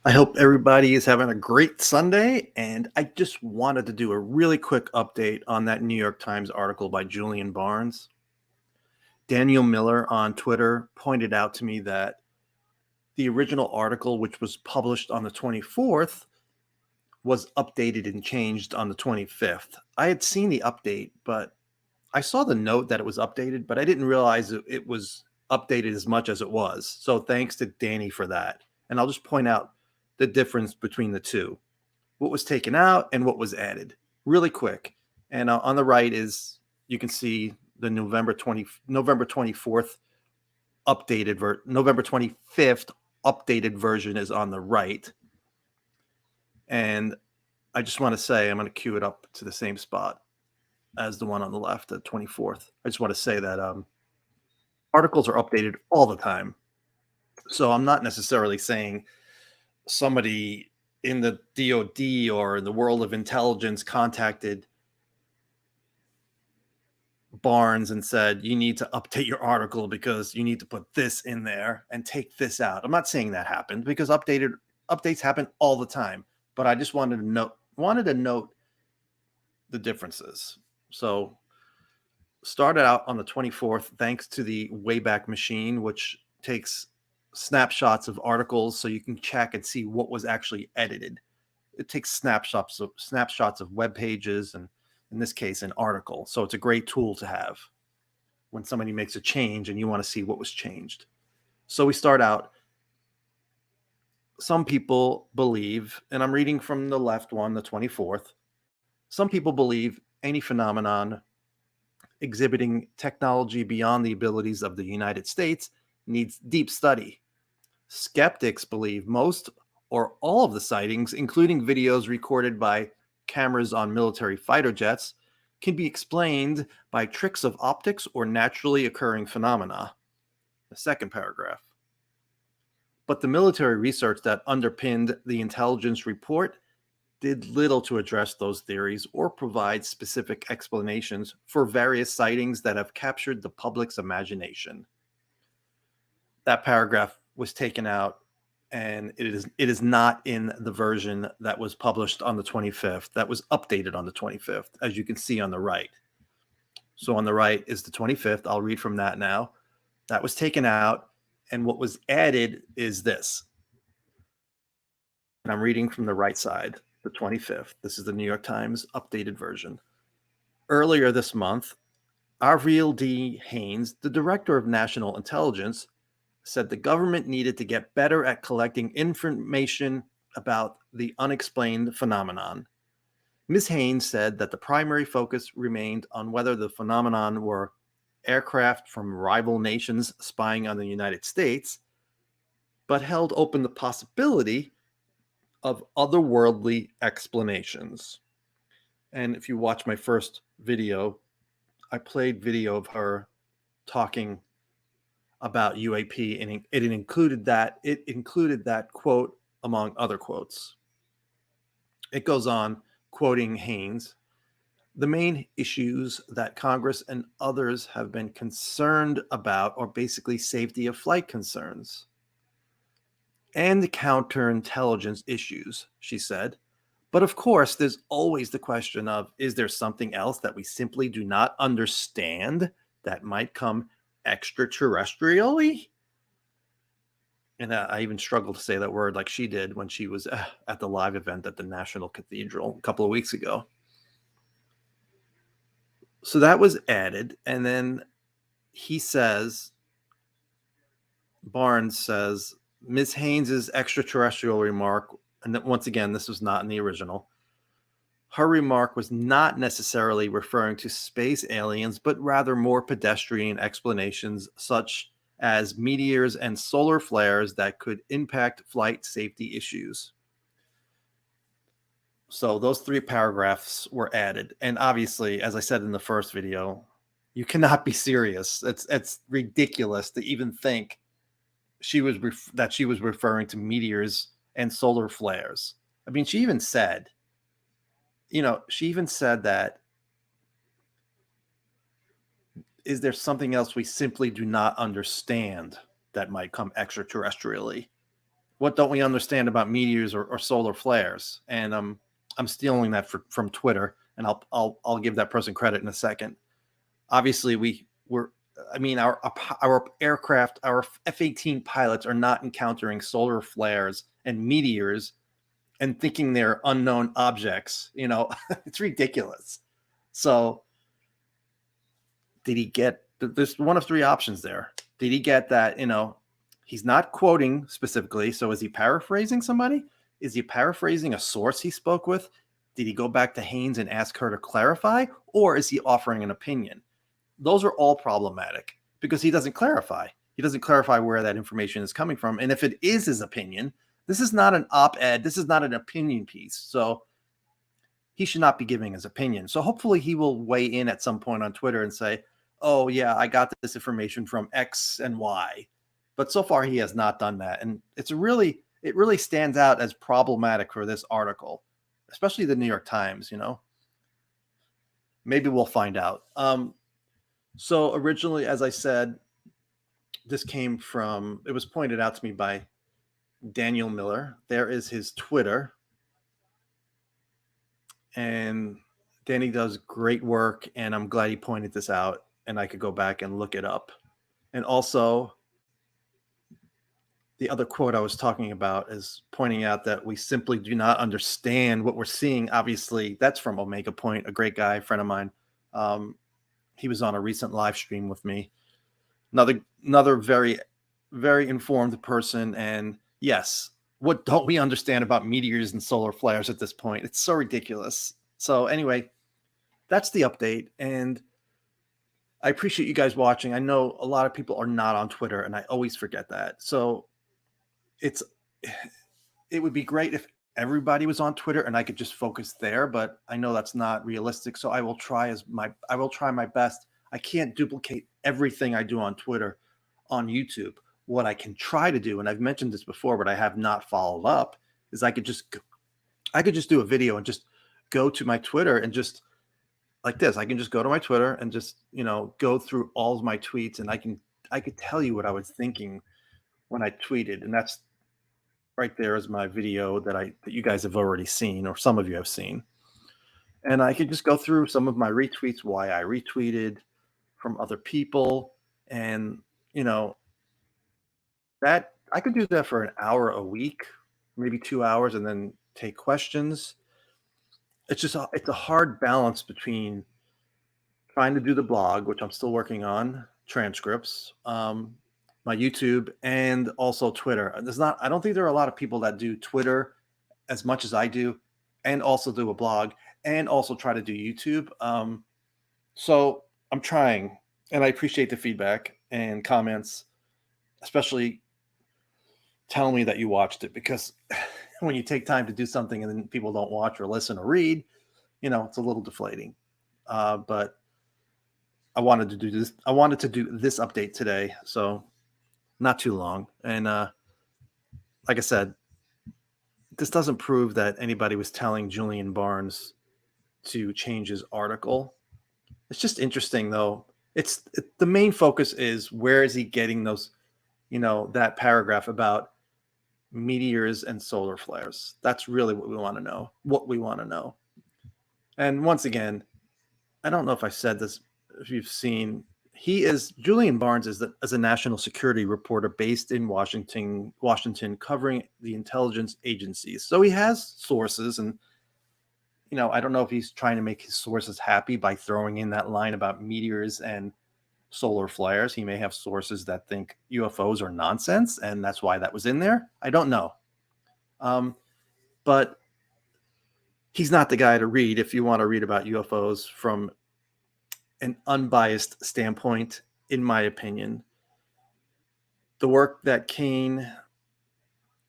I hope everybody is having a great Sunday. And I just wanted to do a really quick update on that New York Times article by Julian Barnes. Daniel Miller on Twitter pointed out to me that the original article, which was published on the 24th, was updated and changed on the 25th. I had seen the update, but I saw the note that it was updated, but I didn't realize it was updated as much as it was. So thanks to Danny for that. And I'll just point out the difference between the two, what was taken out and what was added really quick. And on the right is, you can see the November 24th updated November 25th updated version is on the right. And I just want to say, I'm going to cue it up to the same spot as the one on the left, the 24th. I just want to say that articles are updated all the time. So I'm not necessarily saying somebody in the DoD or in the world of intelligence contacted Barnes and said, you need to update your article because you need to put this in there and take this out. I'm not saying that happened, because updates happen all the time. But I just wanted to note the differences. So started out on the 24th, thanks to the Wayback Machine, which takes snapshots of articles so you can check and see what was actually edited. It takes snapshots of web pages, and in this case, an article. So it's a great tool to have when somebody makes a change and you want to see what was changed. So we start out. Some people believe, and I'm reading from the left one, the 24th. Some people believe any phenomenon exhibiting technology beyond the abilities of the United States needs deep study. Skeptics believe most or all of the sightings, including videos recorded by cameras on military fighter jets, can be explained by tricks of optics or naturally occurring phenomena. The second paragraph. But the military research that underpinned the intelligence report did little to address those theories or provide specific explanations for various sightings that have captured the public's imagination. That paragraph was taken out, and it is not in the version that was published on the 25th. That was updated on the 25th, as you can see on the right. So on the right is the 25th. I'll read from that now. That was taken out, and what was added is this. And I'm reading from the right side, the 25th. This is the New York Times updated version. Earlier this month, Avril Haines, the director of national intelligence, said the government needed to get better at collecting information about the unexplained phenomenon. Ms. Haines said that the primary focus remained on whether the phenomenon were aircraft from rival nations spying on the United States, but held open the possibility of otherworldly explanations. And if you watch my first video, I played video of her talking about UAP, and it included that quote among other quotes. It goes on, quoting Haines, the main issues that Congress and others have been concerned about are basically safety of flight concerns and counterintelligence issues, she said. But of course, there's always the question of, is there something else that we simply do not understand that might come extraterrestrially? And I even struggled to say that word like she did when she was at the live event at the National Cathedral a couple of weeks ago. So that was added. And then he says, Barnes says, Ms. Haynes's extraterrestrial remark, and once again, this was not in the original. Her remark was not necessarily referring to space aliens, but rather more pedestrian explanations such as meteors and solar flares that could impact flight safety issues. So those three paragraphs were added. And obviously, as I said in the first video, you cannot be serious. It's ridiculous to even think that she was referring to meteors and solar flares. I mean, she even said that, is there something else we simply do not understand that might come extraterrestrially? what don't we understand about meteors or solar flares? And I'm stealing that from Twitter, and I'll give that person credit in a second. Obviously, our aircraft, our F-18 pilots are not encountering solar flares and meteors and thinking they're unknown objects. It's ridiculous. So did he get, there's one of three options there. Did he get that, he's not quoting specifically. So is he paraphrasing somebody? Is he paraphrasing a source he spoke with? Did he go back to Haines and ask her to clarify? Or is he offering an opinion? Those are all problematic because he doesn't clarify. He doesn't clarify where that information is coming from. And if it is his opinion, this is not an op-ed. This is not an opinion piece. So he should not be giving his opinion. So hopefully he will weigh in at some point on Twitter and say, oh, yeah, I got this information from X and Y. But so far he has not done that. And it really stands out as problematic for this article, especially the New York Times, Maybe we'll find out. So originally, as I said, this came from, it was pointed out to me by Daniel Miller. There is his Twitter. And Danny does great work, and I'm glad he pointed this out, and I could go back and look it up. And also, the other quote I was talking about is pointing out that we simply do not understand what we're seeing. Obviously, that's from Omega Point, a great guy, friend of mine. He was on a recent live stream with me. Another very, very informed person. And yes, what don't we understand about meteors and solar flares at this point? It's so ridiculous. So anyway, that's the update. And I appreciate you guys watching. I know a lot of people are not on Twitter, and I always forget that. So it would be great if everybody was on Twitter and I could just focus there, but I know that's not realistic. So I will try my best. I can't duplicate everything I do on Twitter on YouTube. What I can try to do, and I've mentioned this before, but I have not followed up, is I could just do a video and just go to my Twitter and just like this. I can just go to my Twitter and just, go through all of my tweets, and I could tell you what I was thinking when I tweeted. And that's right there is my video that you guys have already seen, or some of you have seen. And I could just go through some of my retweets, why I retweeted from other people. And, that I could do that for an hour a week, maybe 2 hours, and then take questions. It's a hard balance between trying to do the blog, which I'm still working on, transcripts, my YouTube, and also Twitter. I don't think there are a lot of people that do Twitter as much as I do, and also do a blog, and also try to do YouTube. So I'm trying, and I appreciate the feedback and comments, especially telling me that you watched it, because when you take time to do something and then people don't watch or listen or read, it's a little deflating. But I wanted to do this. I wanted to do this update today, so not too long. And like I said, this doesn't prove that anybody was telling Julian Barnes to change his article. It's just interesting, though. The main focus is, where is he getting those, that paragraph about meteors and solar flares? That's really what we want to know. And once again, I don't know if I said this, if you've seen, Julian Barnes is a national security reporter based in Washington, covering the intelligence agencies. So he has sources, and I don't know if he's trying to make his sources happy by throwing in that line about meteors and solar flares. He may have sources that think UFOs are nonsense, and that's why that was in there. I don't know. But he's not the guy to read if you want to read about UFOs from an unbiased standpoint, in my opinion. The work that Kane,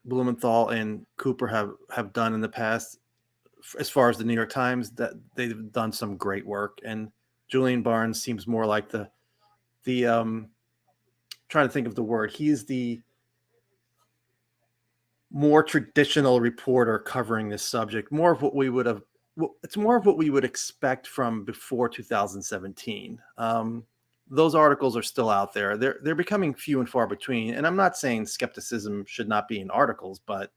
Blumenthal, and Cooper have done in the past, as far as the New York Times, that they've done some great work. And Julian Barnes seems more like the trying to think of the word. He's the more traditional reporter covering this subject, more of what we would have. It's more of what we would expect from before 2017. those articles are still out there. They're becoming few and far between. And I'm not saying skepticism should not be in articles, but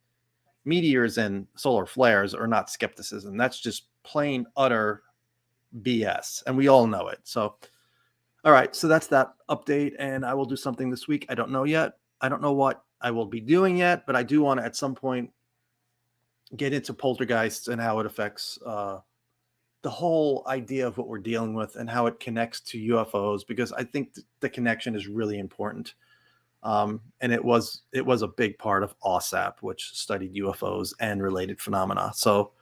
meteors and solar flares are not skepticism. That's just plain utter BS, and we all know it. So, all right, so that's that update, and I will do something this week. I don't know yet. I don't know what I will be doing yet, but I do want to at some point get into poltergeists and how it affects the whole idea of what we're dealing with and how it connects to UFOs, because I think the connection is really important. And it was a big part of OSAP, which studied UFOs and related phenomena. So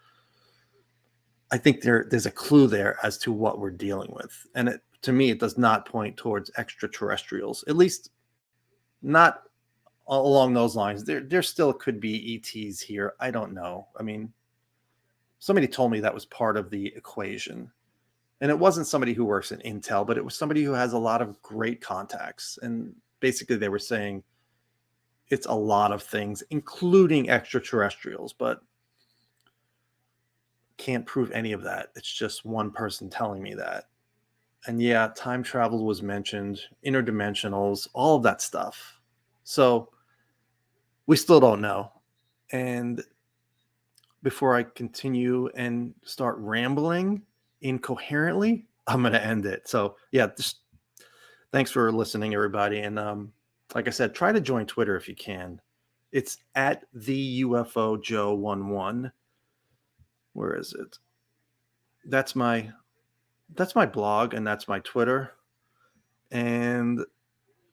I think there's a clue there as to what we're dealing with. And to me, it does not point towards extraterrestrials, at least not along those lines. There still could be ETs here. I don't know. I mean, somebody told me that was part of the equation. And it wasn't somebody who works in Intel, but it was somebody who has a lot of great contacts. And basically they were saying it's a lot of things, including extraterrestrials, but can't prove any of that. It's just one person telling me that. And yeah, time travel was mentioned, interdimensionals, all of that stuff. So we still don't know. And before I continue and start rambling incoherently, I'm going to end it. So yeah, just thanks for listening, everybody. And like I said, try to join Twitter if you can. It's at the UFO Joe 11. Where is it? That's my blog, and that's my Twitter. And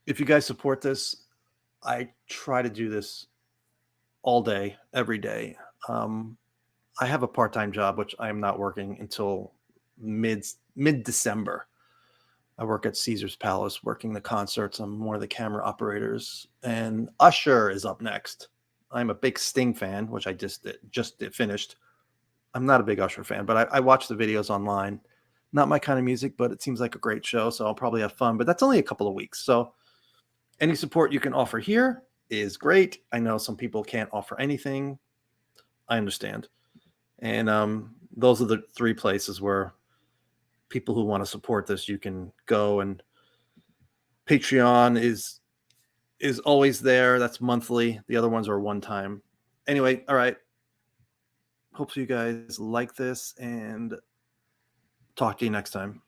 if you guys support this, I try to do this all day, every day. I have a part-time job, which I am not working until mid-December. I work at Caesar's Palace, working the concerts. I'm one of the camera operators, and Usher is up next. I'm a big Sting fan, which I just finished. I'm not a big Usher fan, but I watch the videos online. Not my kind of music, but it seems like a great show, so I'll probably have fun. But that's only a couple of weeks, so any support you can offer here is great. I know some people can't offer anything. I understand. And those are the three places where people who want to support this, you can go. And Patreon is always there. That's monthly. The other ones are one time. Anyway, all right. Hope you guys like this, and talk to you next time.